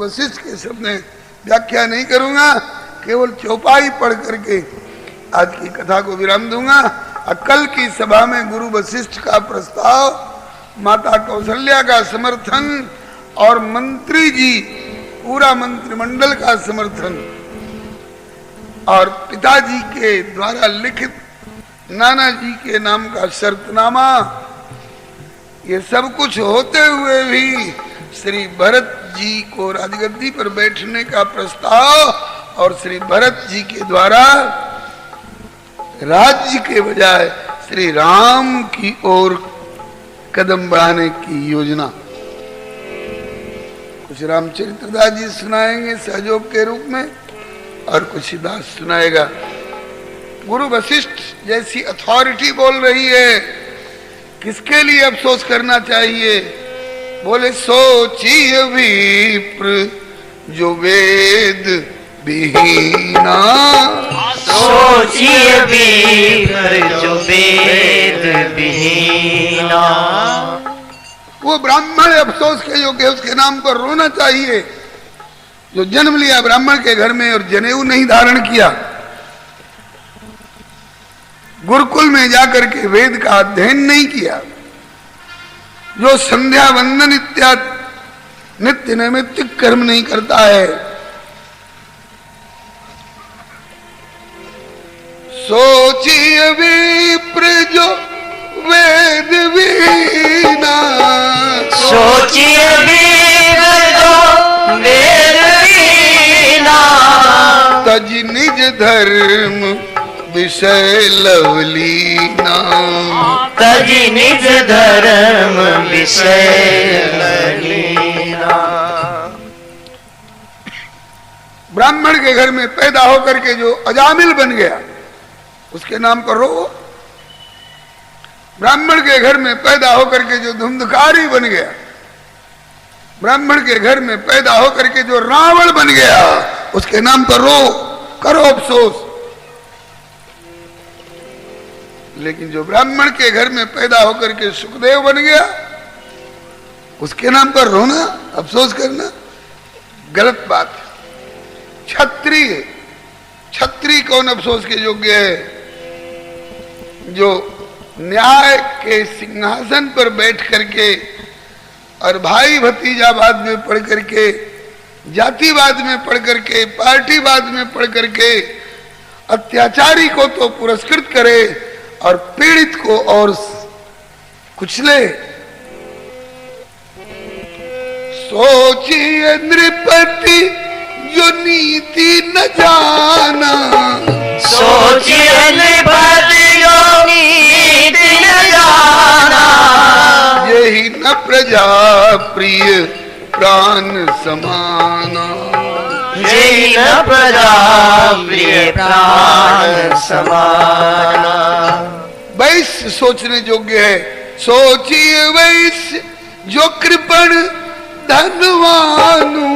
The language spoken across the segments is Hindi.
वशिष्ठ के शब्द व्याख्या नहीं करूंगा, केवल चौपाई पढ़ करके आज की कथा को विराम दूंगा। कल की सभा में गुरु वशिष्ठ का प्रस्ताव, माता कौशल्या का समर्थन और मंत्री जी पूरा मंत्रिमंडल का समर्थन और पिताजी के द्वारा लिखित नाना जी के नाम का शर्तनामा, ये सब कुछ होते हुए भी श्री भरत जी को राजगद्दी पर बैठने का प्रस्ताव और श्री भरत जी के द्वारा राज्य के बजाय श्री राम की ओर कदम बढ़ाने की योजना। कुछ रामचरित्रदास जी सुनाएंगे सहयोग के रूप में और कुछ दास सुनाएगा। गुरु वशिष्ठ जैसी अथॉरिटी बोल रही है, किसके लिए अफसोस करना चाहिए? बोले सोचिए विप्र जो वेद विहीना, सोचिए विप्र जो वेद विहीना। वो ब्राह्मण अफसोस के योग्य, उसके नाम पर रोना चाहिए जो जन्म लिया ब्राह्मण के घर में और जनेऊ नहीं धारण किया, गुरुकुल में जाकर के वेद का अध्ययन नहीं किया, जो संध्या वंदन इत्यादि नित्य नैमित्तिक कर्म नहीं करता है। सोचिए विप्र जो वेद वीना, सोचिए विप्र जो वेद वीना। तज निज धर्म विषय लवलीना, तज निज धर्म विषय लवलीना। ब्राह्मण के घर में पैदा होकर के जो अजामिल बन गया उसके नाम पर रो। ब्राह्मण के घर में पैदा होकर के जो धुंधकारी बन गया, ब्राह्मण के घर में पैदा होकर के जो रावण बन गया उसके नाम पर रो, करो अफसोस। लेकिन जो ब्राह्मण के घर में पैदा होकर के सुखदेव बन गया उसके नाम पर रोना, अफसोस करना गलत बात है। क्षत्रिय, क्षत्रिय कौन अफसोस के योग्य है? जो न्याय के सिंहासन पर बैठ करके और भाई भतीजावाद में पढ़ करके, जातिवाद में पढ़ करके, पार्टीवाद में पढ़ करके अत्याचारी को तो पुरस्कृत करे और पीड़ित को और कुचले। सोचिए नृपति जो नीति न जाना, सोचिए नृपति जो नीति न जाना। यही न प्रजा प्रिय प्राण समाना, यही न प्रजा प्रिय प्राण समाना। वैश्य सोचने योग्य है। सोचिए वैश्य जो कृपण धनवानु,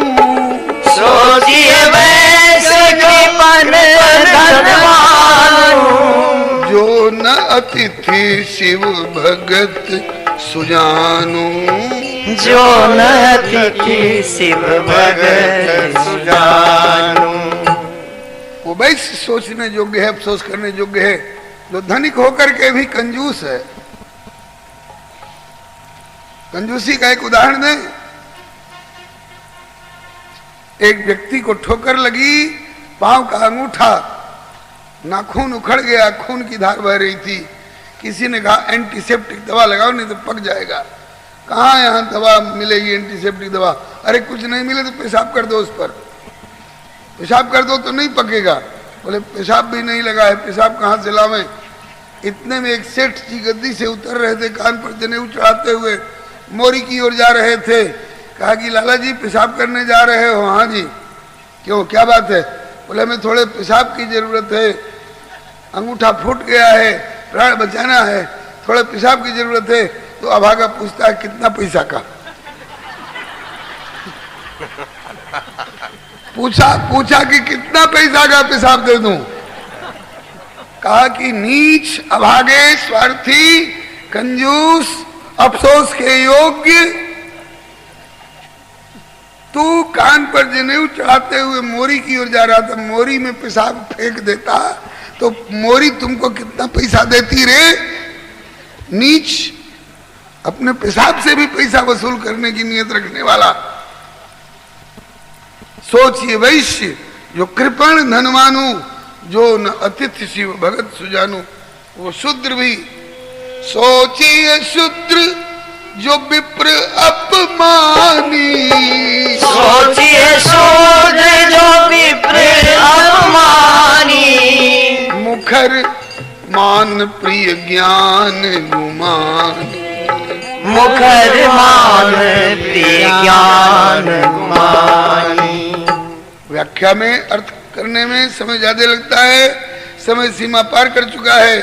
सोचिए वैश्य कृपण धनवानु। जो न अतिथि शिव भगत सुजानु, जो न अतिथि शिव भगत सुजानु। वो वैश्य सोचने योग्य है, अफसोस करने योग्य है। जो धनिक होकर के भी कंजूस है। कंजूसी का एक उदाहरण दें। एक व्यक्ति को ठोकर लगी, पांव का अंगूठा, नाखून उखड़ गया, खून की धार बह रही थी। किसी ने कहा एंटीसेप्टिक दवा लगाओ नहीं तो पक जाएगा। कहाँ यहाँ दवा मिलेगी एंटीसेप्टिक दवा? अरे कुछ नहीं मिले तो पेशाब कर दो उस पर, पेशाब कर दो तो नहीं पकेगा। बोले पेशाब भी नहीं लगा है, पेशाब कहाँ से लावें? इतने में एक सेठ जी गद्दी से उतर रहे थे, कान पर जनेऊ चढ़ाते हुए मोरी की ओर जा रहे थे। कहा कि लाला जी पेशाब करने जा रहे हो? हाँ जी। क्यों, क्या बात है? बोले हमें थोड़े पेशाब की जरूरत है, अंगूठा फूट गया है, प्राण बचाना है, थोड़े पेशाब की जरूरत है। तो अभागा पूछता है कितना पैसा का? पूछा कि कितना पैसा का पेशाब दे दूं? कहा कि नीच, अभागे, स्वार्थी, कंजूस, अफसोस के योग्य तू कान पर जनेऊ चढ़ाते हुए मोरी की ओर जा रहा था, मोरी में पेशाब फेंक देता तो मोरी तुमको कितना पैसा देती रे नीच। अपने पेशाब से भी पैसा वसूल करने की नियत रखने वाला। सोचिए वैश्य जो कृपण धनवानु, जो न अतिथि शिव भगत सुजानु, वो शूद्र भी। सोचिए शूद्र जो विप्र अपमानी, सोचिए शूद्र जो विप्र अपमानी, मुखर मान प्रिय ज्ञान गुमानी, मुखर मान प्रिय ज्ञान गुमानी। व्याख्या में अर्थ करने में समय ज्यादा लगता है, समय सीमा पार कर चुका है,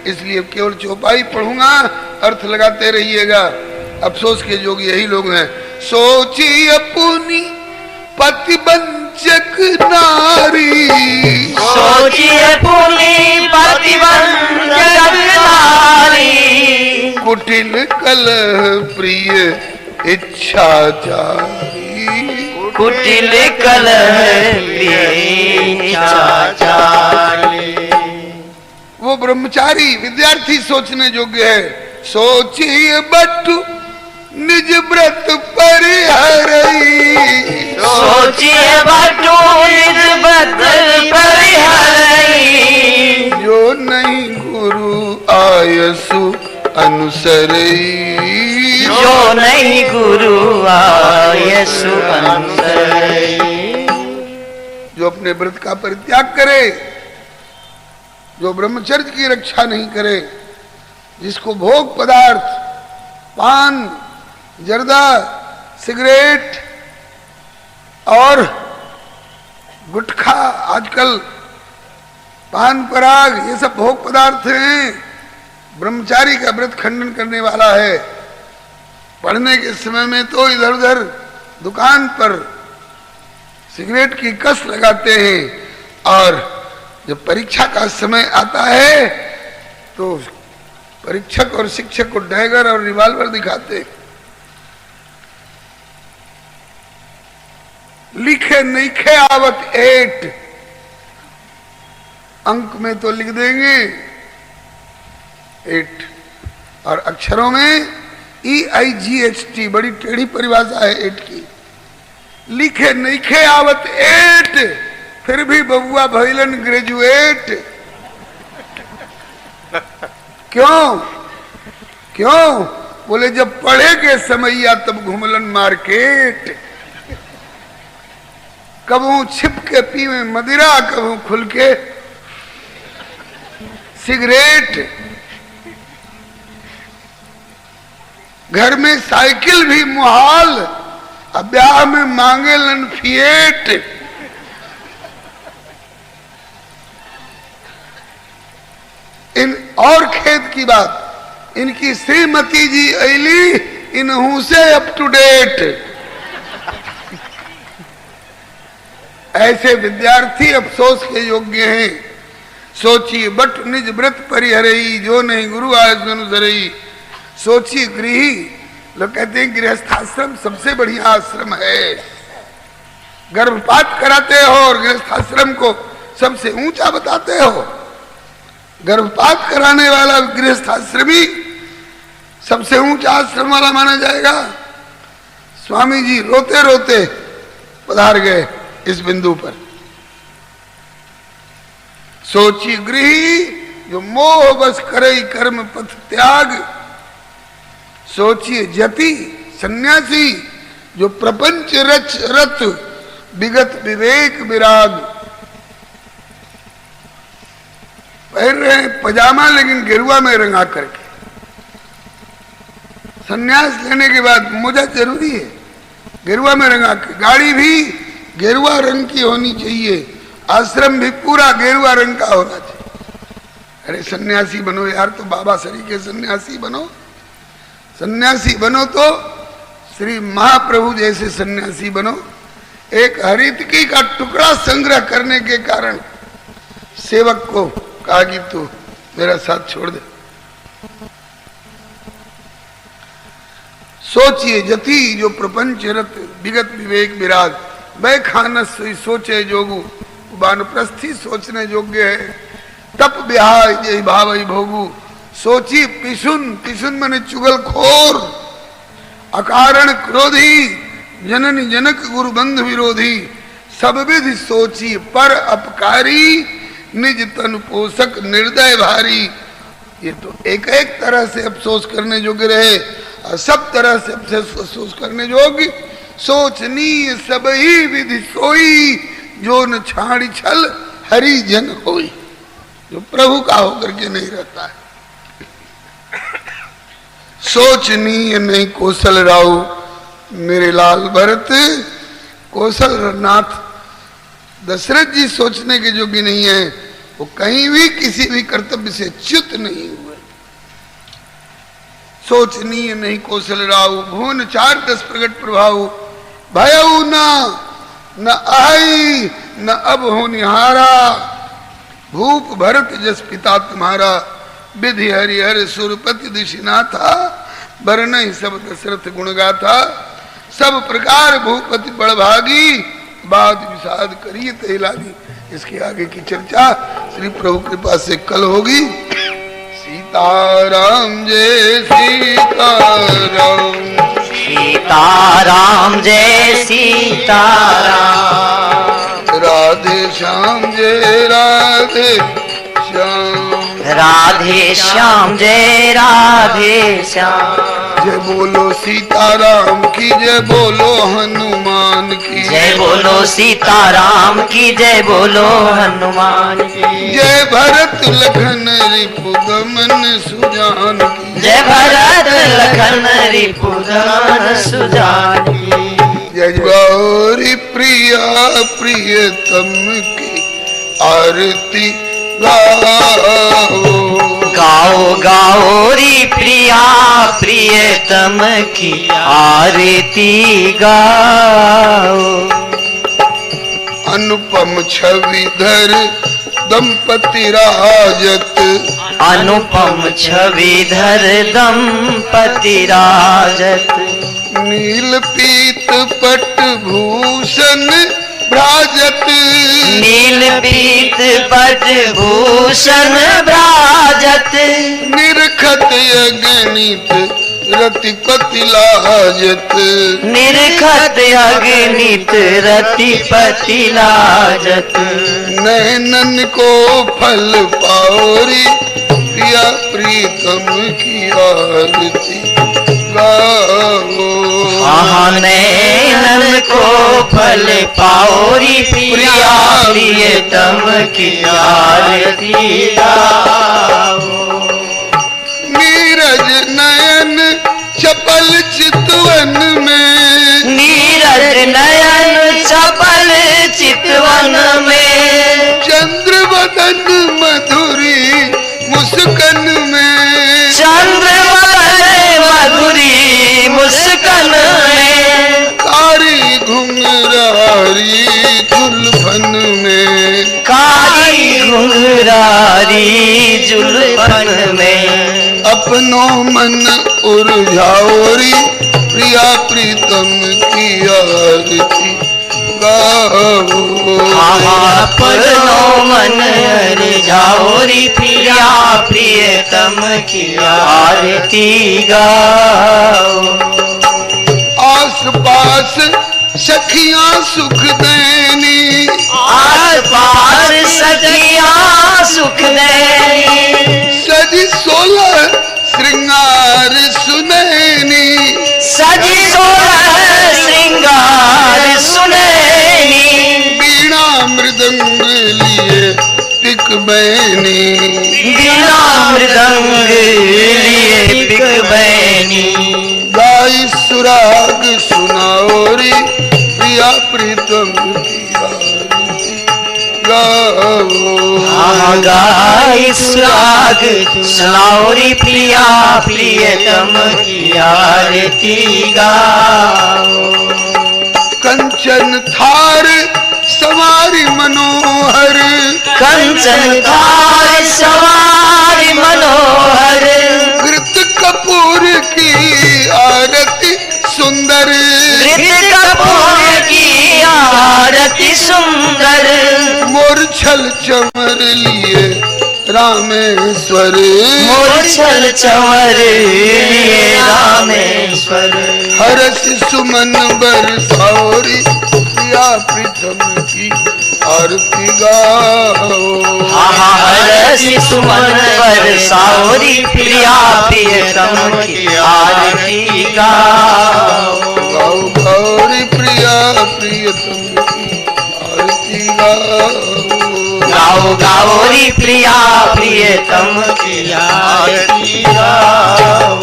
इसलिए केवल चौपाई पढ़ूंगा, अर्थ लगाते रहिएगा। अफसोस के जोग यही लोग हैं। सोची अपनी पतिवंचक नारी, सोचिए अपनी पतिवंचक नारी, कुटिल कलह प्रिय इच्छाचारी, कुटिल कलह प्रिय इच्छाचारी। वो ब्रह्मचारी विद्यार्थी सोचने योग्य है। सोचिए बटु निज व्रत परिहरई, सोचिए बटु निज व्रत परिहरई, जो नहीं गुरु आयसु अनुसरई, जो नहीं गुरु आयसु अनुसरई। जो अपने व्रत का परित्याग करे, जो ब्रह्मचर्य की रक्षा नहीं करे, जिसको भोग पदार्थ पान जर्दा सिगरेट और गुटखा, आजकल पान पराग ये सब भोग पदार्थ हैं, ब्रह्मचारी का व्रत खंडन करने वाला है। पढ़ने के समय में तो इधर उधर दुकान पर सिगरेट की कस लगाते हैं और जब परीक्षा का समय आता है तो परीक्षक और शिक्षक को डैगर और रिवॉल्वर दिखाते। लिखे नहीं खे आवत 8 अंक में तो लिख देंगे 8 और अक्षरों में EIGHT, बड़ी टेढ़ी परिभाषा है 8 की। लिखे नहीं खे आवत 8 फिर भी बबुआ भइलन ग्रेजुएट। क्यों क्यों? बोले जब पढ़े के समैया तब घुमलन मार्केट, कबू छिप के पीवे मदिरा, कबू खुल के सिगरेट। घर में साइकिल भी मुहाल, अब ब्याह में मांगे लन फिएट। इन और खेत की बात, इनकी श्रीमती जी अली इनहू से अप टू डेट। ऐसे विद्यार्थी अफसोस के योग्य हैं। सोचिए बट निज व्रत परिहरई, जो नहीं गुरु आयस अनुसरई। सोचिए गृही, लोग कहते हैं गृहस्थाश्रम सबसे बढ़िया आश्रम है। गर्भपात कराते हो और गृहस्थाश्रम को सबसे ऊंचा बताते हो। गर्भपात कराने वाला गृहस्थाश्रमी सबसे ऊंचा आश्रम वाला माना जाएगा। स्वामी जी रोते रोते पधार गए इस बिंदु पर। सोची गृही जो मोह बस करई कर्म पथ त्याग। सोचिए जति सन्यासी जो प्रपंच रच रत विगत विवेक विराग। पहन रहे हैं पजामा लेकिन गेरुआ में रंगा करके। सन्यास लेने के बाद मोजा जरूरी है, गेरुआ में रंगा के। गाड़ी भी गेरुआ रंग की होनी चाहिए, आश्रम भी पूरा गेरुआ रंग का होना चाहिए। अरे सन्यासी बनो यार, तो बाबा सरी के सन्यासी बनो। सन्यासी बनो तो श्री महाप्रभु जैसे सन्यासी बनो। एक हरितकी का टुकड़ा संग्रह करने के कारण सेवक को कहा कि तू मेरा साथ छोड़ दे। सोचिए जति जो प्रपंच रत विगत विवेक विराग वह खानस सोई सोचे जोगु वानप्रस्थी सोचने योग्य है। तप ब्याह यही भाव ही भोगु सोची पिसुन पिसुन मने चुगलखोर अकारण क्रोधी जननी जनक गुरु बंधु विरोधी सब विधि सोची पर अपकारी निज तन पोषक निर्दय भारी। ये तो एक एक तरह से अफसोस करने योग्य रहे और सब तरह से अफसोस करने योग्य। सोचनीय सब ही विधि सोई जो न छाड़ी छल हरि जन होई। जो प्रभु का होकर के नहीं रहता है। सोचनीय नहीं कौशल राव मेरे लाल भरत कौशल नाथ दशरथ जी सोचने के योग्य नहीं है। वो कहीं भी किसी भी कर्तव्य से च्युत नहीं हुए। सोचनीय नहीं कौशल राव भुवन 4-10 प्रगट प्रभाव भयऊ न आई न अब हो निहारा भूप भरत जस पिता तुम्हारा विधि हरिहर सुरपति दिशिनाथा वर्ण ही सब दशरथ गुण गाथा सब प्रकार भूपति बड़भागी बाद विषाद करिए ते लागी। इसके आगे की चर्चा श्री प्रभु कृपा से कल होगी। सीताराम जय सीताराम सीताराम जय सीताराम राधे श्याम जय राधे श्याम राधे श्याम जय राधे श्याम। जय बोलो सीताराम की जय बोलो हनुमान की जय बोलो सीताराम की जय बोलो हनुमान की जय भरत लखन रिपुदमन सुजान की जय भरत लखन रिपुदमन सुजान की जय गौरी प्रिया प्रियतम की आरती गाओ गाओ गाओ री प्रिया प्रियतम की आरती गाओ। अनुपम छविधर दंपति राजत अनुपम छविधर दंपति राजत नील पीत पट भूषण भ्राजत नील पीत पट भूषण भ्राजत निरखत अगणित रतिपति लाजत निरखत अगणित रतिपति लाजत नैनन को फल पाओरी प्रिया प्रीतम की आरती गाओ। नैनन को फल पाओरी प्रिया प्रियतम की आरती गाओ। नीरज नयन चपल चितवन में नीरज नयन चपल चितवन में चंद्र बदन मधुरी मुस्कन में चंद्र बदन मधुरी मुस्कन में कारी घुंघरारी जुल्फन में कारी घुंघरारी जुल्फन में अपनो मन उर्झाओरी प्रिया प्रीतम की आरती गाओ। अपनो मन रिझाओरी प्रिया प्रियतम की आरती गाओ। आस पास सखियां सुख देनी आस पास सखियां सुख देनी सजी 16 श्रृंगार सुनैनी सजी 16 श्रृंगार सुनैनी बीणा मृदंग लिए टिक बैनी बीणा मृदंग लिए पिक बैनी गाई सुराग सुनाओरी प्रिया प्रीतम की आरती गाओ। गाई सुराग सुनाओरी प्रिया प्रियतम की आरती गाओ। कंचन थार सवारी मनोहर कंचन थार सवारी मनोहर घृत कपूर की आरती सुंदर, घृत कपूर की आरती सुंदर, मोर छल चमर लिए रामेश्वर, मोर छल चंवर लिए रामेश्वर, हरस सुमन बरसौरी प्रिया प्रीतम की आरती गाओ। हरस सुमन बरसावरी प्रिया प्रियतम की आरती गाओ। गाओ गौरी प्रिया प्रियतम की आरती गाओ। गाओ गौरी प्रिया प्रियतम की आरती गाओ।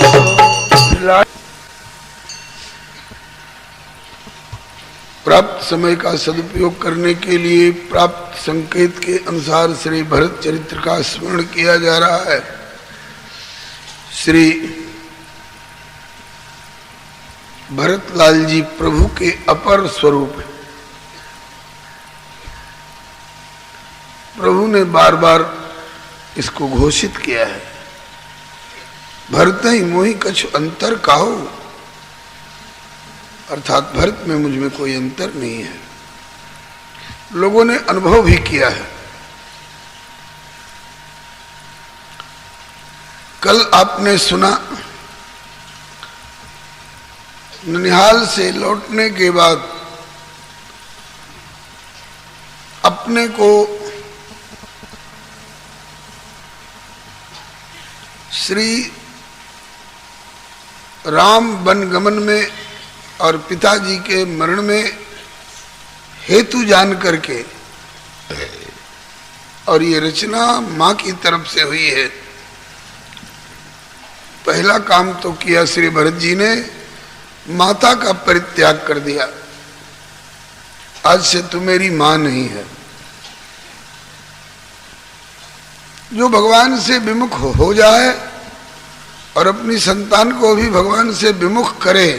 प्राप्त समय का सदुपयोग करने के लिए प्राप्त संकेत के अनुसार श्री भरत चरित्र का स्मरण किया जा रहा है। श्री भरतलाल जी प्रभु के अपर स्वरूप हैं। प्रभु ने बार बार इसको घोषित किया है, भरत ही मोहि कछु अंतर काहू, अर्थात भरत में मुझ में कोई अंतर नहीं है। लोगों ने अनुभव भी किया है। कल आपने सुना, ननिहाल से लौटने के बाद अपने को श्री राम वनगमन में और पिताजी के मरण में हेतु जान करके, और ये रचना मां की तरफ से हुई है। पहला काम तो किया श्री भरत जी ने, माता का परित्याग कर दिया। आज से तू मेरी मां नहीं है। जो भगवान से विमुख हो जाए और अपनी संतान को भी भगवान से विमुख करे,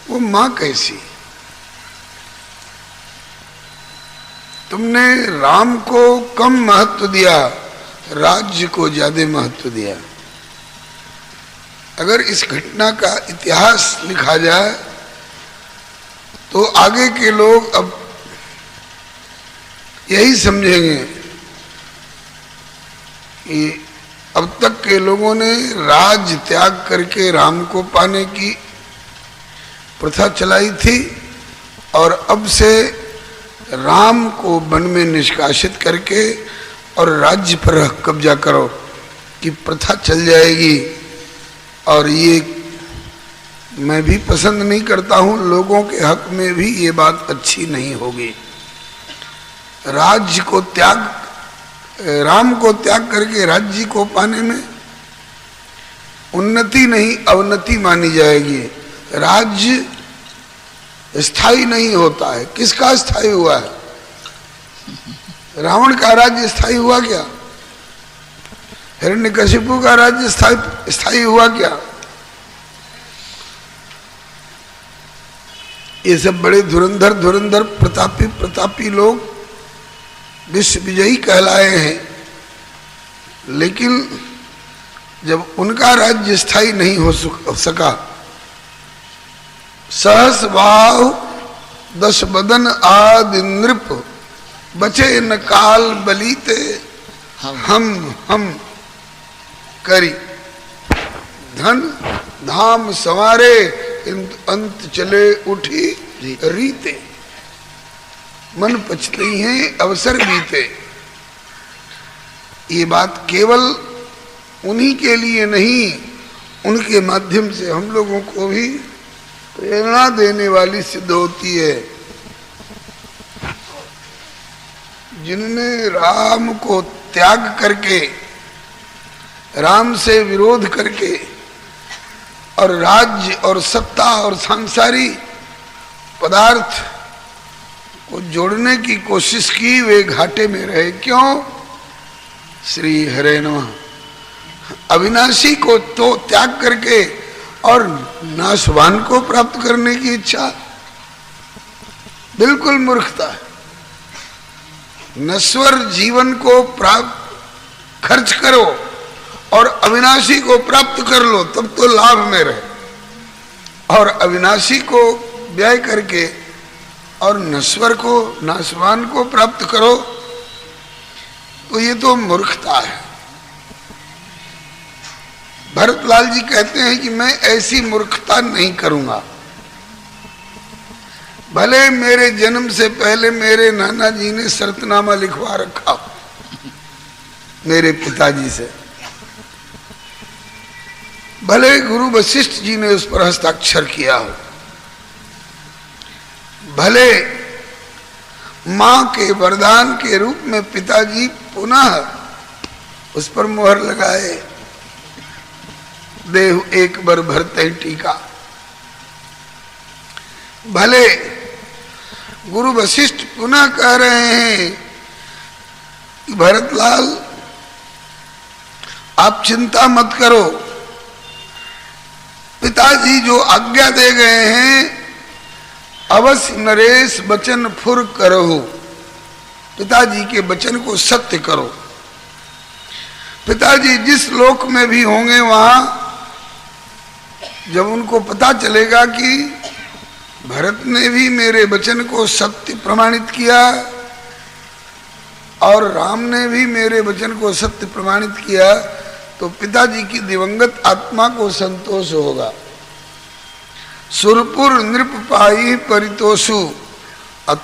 वो मां कैसी। तुमने राम को कम महत्व दिया, राज्य को ज्यादा महत्व दिया। अगर इस घटना का इतिहास लिखा जाए तो आगे के लोग अब यही समझेंगे कि अब तक के लोगों ने राज त्याग करके राम को पाने की प्रथा चलाई थी, और अब से राम को वन में निष्कासित करके और राज्य पर कब्जा करो कि प्रथा चल जाएगी। और ये मैं भी पसंद नहीं करता हूं, लोगों के हक में भी ये बात अच्छी नहीं होगी। राज्य को त्याग, राम को त्याग करके राज्य को पाने में उन्नति नहीं अवनति मानी जाएगी। राज्य स्थायी नहीं होता है। किसका स्थायी हुआ है? रावण का राज्य स्थायी हुआ क्या? हिरण्यकशिपु का राज्य स्थायी हुआ क्या? ये सब बड़े धुरंधर प्रतापी लोग विश्व विजयी कहलाए हैं, लेकिन जब उनका राज्य स्थायी नहीं हो सका, सहस बाहु दश बदन आदि नृप, बचे न काल बलीते हम करी, धन धाम संवारे अंत चले उठी रीते, मन पछती हैं अवसर बीते। ये बात केवल उन्हीं के लिए नहीं, उनके माध्यम से हम लोगों को भी प्रेरणा देने वाली सिद्ध होती है। जिनने राम को त्याग करके, राम से विरोध करके और राज्य और सत्ता और सांसारिक पदार्थ को जोड़ने की कोशिश की, वे घाटे में रहे। क्यों? श्री हरे नमः। अविनाशी को तो त्याग करके और नाशवान को प्राप्त करने की इच्छा बिल्कुल मूर्खता है। नश्वर जीवन को प्राप्त खर्च करो और अविनाशी को प्राप्त कर लो, तब तो लाभ में रहे। और अविनाशी को व्यय करके और नश्वर को, नाशवान को प्राप्त करो, तो ये तो मूर्खता है। भरतलाल जी कहते हैं कि मैं ऐसी मूर्खता नहीं करूंगा। भले मेरे जन्म से पहले मेरे नाना जी ने शर्तनामा लिखवा रखा मेरे पिताजी से, भले गुरु वशिष्ठ जी ने उस पर हस्ताक्षर किया हो, भले मां के वरदान के रूप में पिताजी पुनः उस पर मोहर लगाए, देहु एक बार भरते टीका, भले गुरु वशिष्ठ पुनः कह रहे हैं कि भरतलाल आप चिंता मत करो, पिताजी जो आज्ञा दे गए हैं, अवश्य नरेश वचन फुर करो, पिताजी के वचन को सत्य करो। पिताजी जिस लोक में भी होंगे, वहां जब उनको पता चलेगा कि भरत ने भी मेरे वचन को सत्य प्रमाणित किया और राम ने भी मेरे वचन को सत्य प्रमाणित किया, तो पिताजी की दिवंगत आत्मा को संतोष होगा। सुरपुर नृप पाई परितोषु,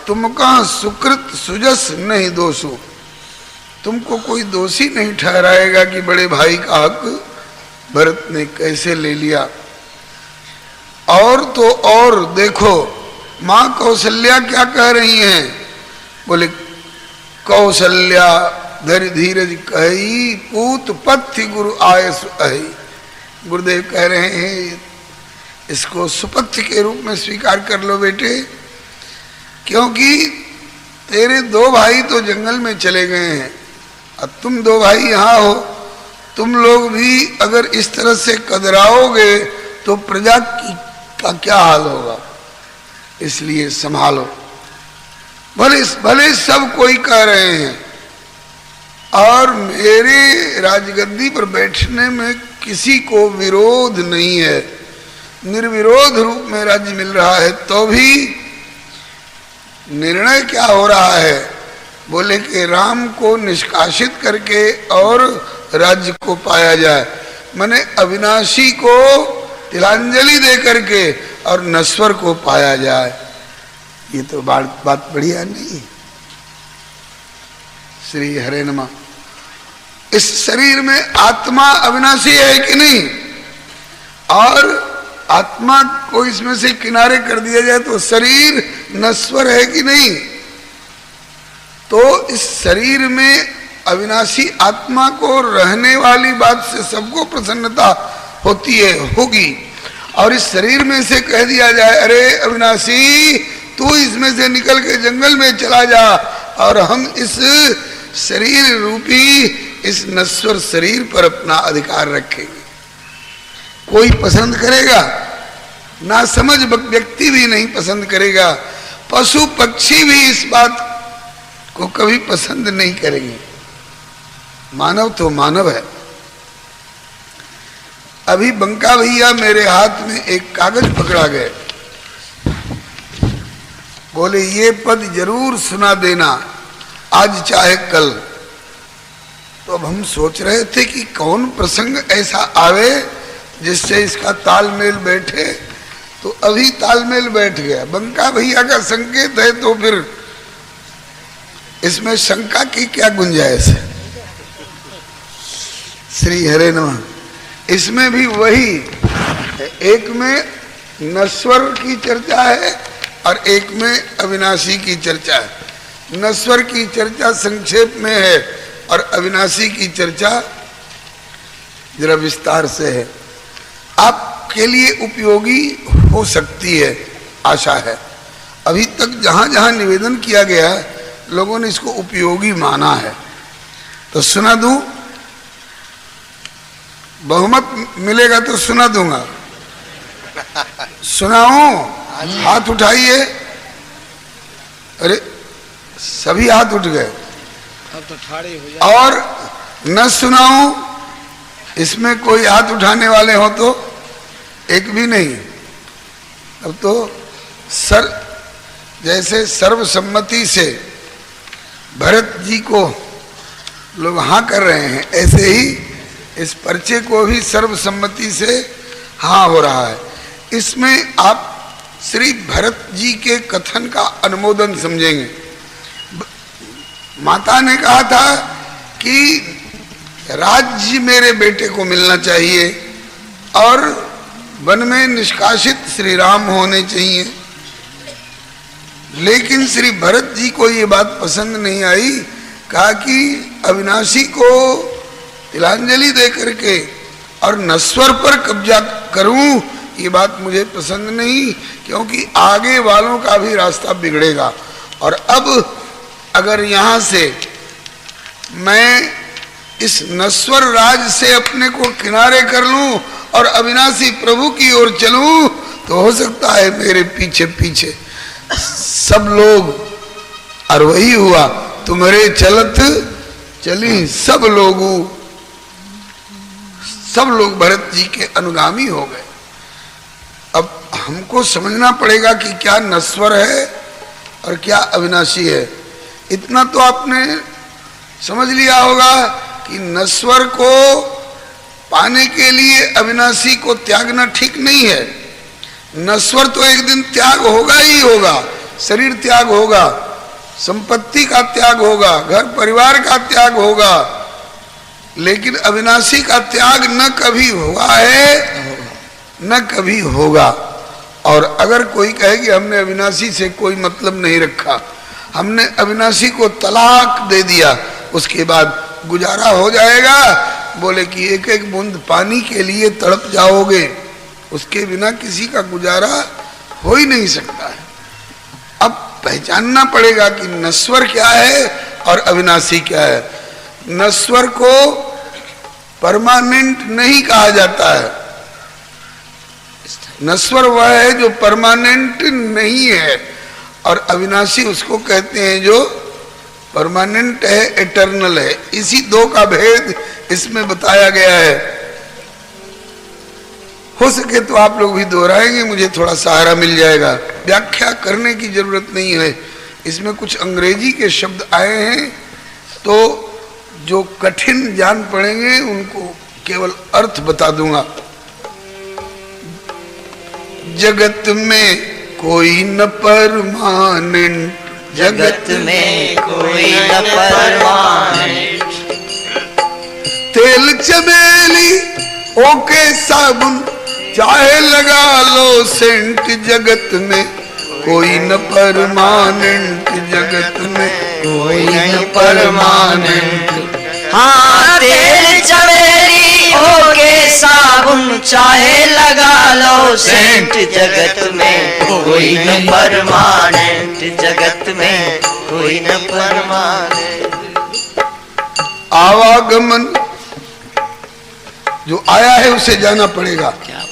तुमका सुकृत सुजस नहीं दोषु। तुमको कोई दोषी नहीं ठहराएगा कि बड़े भाई का हक भरत ने कैसे ले लिया। और तो और देखो, मां कौशल्या क्या कह रही हैं, बोले कौशल्या धैर्य धीरज कही, पूत पथ्य गुरु आयस अहि। गुरुदेव कह रहे हैं इसको सुपथ्य के रूप में स्वीकार कर लो बेटे, क्योंकि तेरे दो भाई तो जंगल में चले गए हैं और तुम दो भाई यहाँ हो। तुम लोग भी अगर इस तरह से कदराओगे तो प्रजा का क्या हाल होगा, इसलिए संभालो। भले सब कोई कह रहे हैं और मेरे राजगद्दी पर बैठने में किसी को विरोध नहीं है, निर्विरोध रूप में राज्य मिल रहा है, तो भी निर्णय क्या हो रहा है, बोले कि राम को निष्कासित करके और राज्य को पाया जाए, माने अविनाशी को तिलांजलि दे करके और नश्वर को पाया जाए। ये तो बात बढ़िया नहीं। श्री हरे नमः। इस शरीर में आत्मा अविनाशी है कि नहीं, और आत्मा को इसमें से किनारे कर दिया जाए तो शरीर नश्वर है कि नहीं। तो इस शरीर में अविनाशी आत्मा को रहने वाली बात से सबको प्रसन्नता होती है, होगी। और इस शरीर में से कह दिया जाए अरे अविनाशी तू इसमें से निकल के जंगल में चला जा, और हम इस शरीर रूपी इस नश्वर शरीर पर अपना अधिकार रखेंगे। कोई पसंद करेगा? ना समझ व्यक्ति भी नहीं पसंद करेगा, पशु पक्षी भी इस बात को कभी पसंद नहीं करेंगे। मानव तो मानव है। अभी बंका भैया मेरे हाथ में एक कागज पकड़ा गए, बोले ये पद जरूर सुना देना आज चाहे कल। तो अब हम सोच रहे थे कि कौन प्रसंग ऐसा आवे जिससे इसका तालमेल बैठे, तो अभी तालमेल बैठ गया। बंका भैया का संकेत है तो फिर इसमें शंका की क्या गुंजाइश है। श्री हरे नमः। इसमें भी वही, एक में नश्वर की चर्चा है और एक में अविनाशी की चर्चा है। नश्वर की चर्चा संक्षेप में है और अविनाशी की चर्चा जरा विस्तार से है। आपके लिए उपयोगी हो सकती है, आशा है। अभी तक जहां जहां निवेदन किया गया लोगों ने इसको उपयोगी माना है, तो सुना दूं। बहुमत मिलेगा तो सुना दूंगा। सुनाऊं? हाथ उठाइए। अरे सभी हाथ उठ गए। अब तो ठाड़े हो जाए। और न सुनाऊं? इसमें कोई हाथ उठाने वाले हो तो? एक भी नहीं। अब तो जैसे सर्वसम्मति से भरत जी को लोग हाँ कर रहे हैं, ऐसे ही इस पर्चे को भी सर्वसम्मति से हाँ हो रहा है। इसमें आप श्री भरत जी के कथन का अनुमोदन समझेंगे। माता ने कहा था कि राज्य मेरे बेटे को मिलना चाहिए और वन में निष्कासित श्री राम होने चाहिए, लेकिन श्री भरत जी को ये बात पसंद नहीं आई। कहा कि अविनाशी को तिलांजलि दे करके और नश्वर पर कब्जा करूं, ये बात मुझे पसंद नहीं, क्योंकि आगे वालों का भी रास्ता बिगड़ेगा। और अब अगर यहाँ से मैं इस नश्वर राज से अपने को किनारे कर लूं और अविनाशी प्रभु की ओर चलूं, तो हो सकता है मेरे पीछे पीछे सब लोग, और वही हुआ, तुम्हारे चलत चली सब लोग भरत जी के अनुगामी हो गए। अब हमको समझना पड़ेगा कि क्या नश्वर है और क्या अविनाशी है। इतना तो आपने समझ लिया होगा कि नश्वर को पाने के लिए अविनाशी को त्यागना ठीक नहीं है। नश्वर तो एक दिन त्याग होगा ही होगा, शरीर त्याग होगा, संपत्ति का त्याग होगा, घर परिवार का त्याग होगा, लेकिन अविनाशी का त्याग न कभी हुआ है न कभी होगा। और अगर कोई कहे कि हमने अविनाशी से कोई मतलब नहीं रखा, हमने अविनाशी को तलाक दे दिया, उसके बाद गुजारा हो जाएगा, बोले कि एक एक बूंद पानी के लिए तड़प जाओगे, उसके बिना किसी का गुजारा हो ही नहीं सकता है। अब पहचानना पड़ेगा कि नश्वर क्या है और अविनाशी क्या है। नश्वर को परमानेंट नहीं कहा जाता है, नश्वर वह है जो परमानेंट नहीं है, और अविनाशी उसको कहते हैं जो परमानेंट है, एटर्नल है। इसी दो का भेद इसमें बताया गया है। हो सके तो आप लोग भी दोहराएंगे, मुझे थोड़ा सहारा मिल जाएगा। व्याख्या करने की जरूरत नहीं है। इसमें कुछ अंग्रेजी के शब्द आए हैं, तो जो कठिन जान पड़ेंगे उनको केवल अर्थ बता दूंगा। जगत में कोई न परमानेंट, जगत में कोई न परमानेंट, तेल चमेली ओके साबुन चाहे लगा लो सेंट, जगत में कोई न परमानेंट, जगत में कोई न परमानेंट। हाँ तेल चमेली होके साबुन चाहे लगा लो सेंट, जगत में कोई न परमानेंट, जगत में कोई न परमानेंट। आवागमन जो आया है उसे जाना पड़ेगा। क्या बात।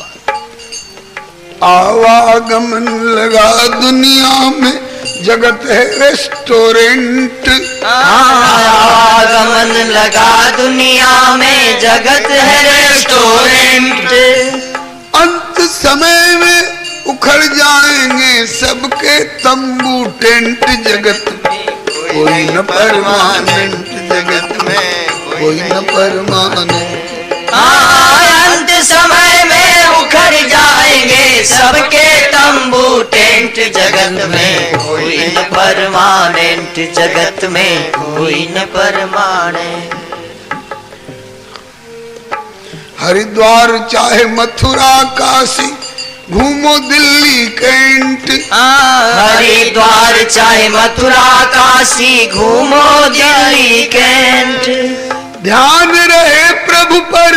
आवागमन लगा दुनिया में, जगत है रेस्टोरेंट। आवागमन लगा दुनिया में, जगत है रेस्टोरेंट। अंत समय में उखड़ जाएंगे सबके तंबू टेंट, जगत में कोई न परमानेंट, जगत में कोई न परमानेंट। अंत समय में उखड़ जाएंगे सबके तंबू टेंट, जगत में कोई न परमानेंट, जगत में कोई न परमानेंट। हरिद्वार चाहे मथुरा काशी, घूमो दिल्ली कैंट। हरिद्वार चाहे मथुरा काशी, घूमो दिल्ली कैंट। ध्यान रहे प्रभु पर,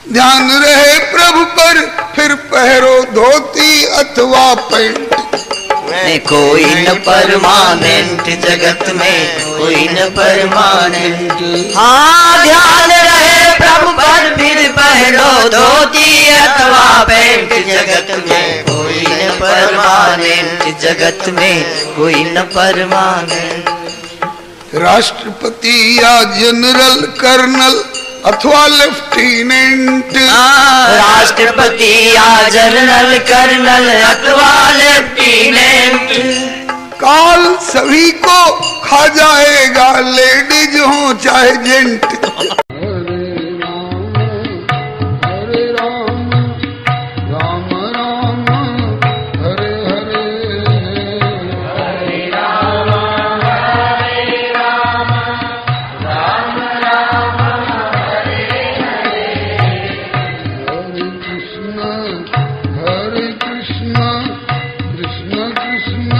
ध्यान रहे प्रभु पर, फिर पहरो धोती अथवा पैंट। कोई न परमानेंट, जगत में कोई न परमानेंट। हाँ ध्यान रहे प्रभु पर, फिर पहनो धोती अथवा पैंट, जगत में कोई न परमानेंट, जगत में कोई न परमानेंट। राष्ट्रपति या जनरल कर्नल अथवा लेफ्टिनेंट, राष्ट्रपति या जनरल कर्नल अथवा लेफ्टिनेंट, काल सभी को खा जाएगा, लेडीज हो चाहे जेंट। हरे राम राम राम हरे हरे, हरे राम राम राम हरे हरे, हरे कृष्ण कृष्ण कृष्ण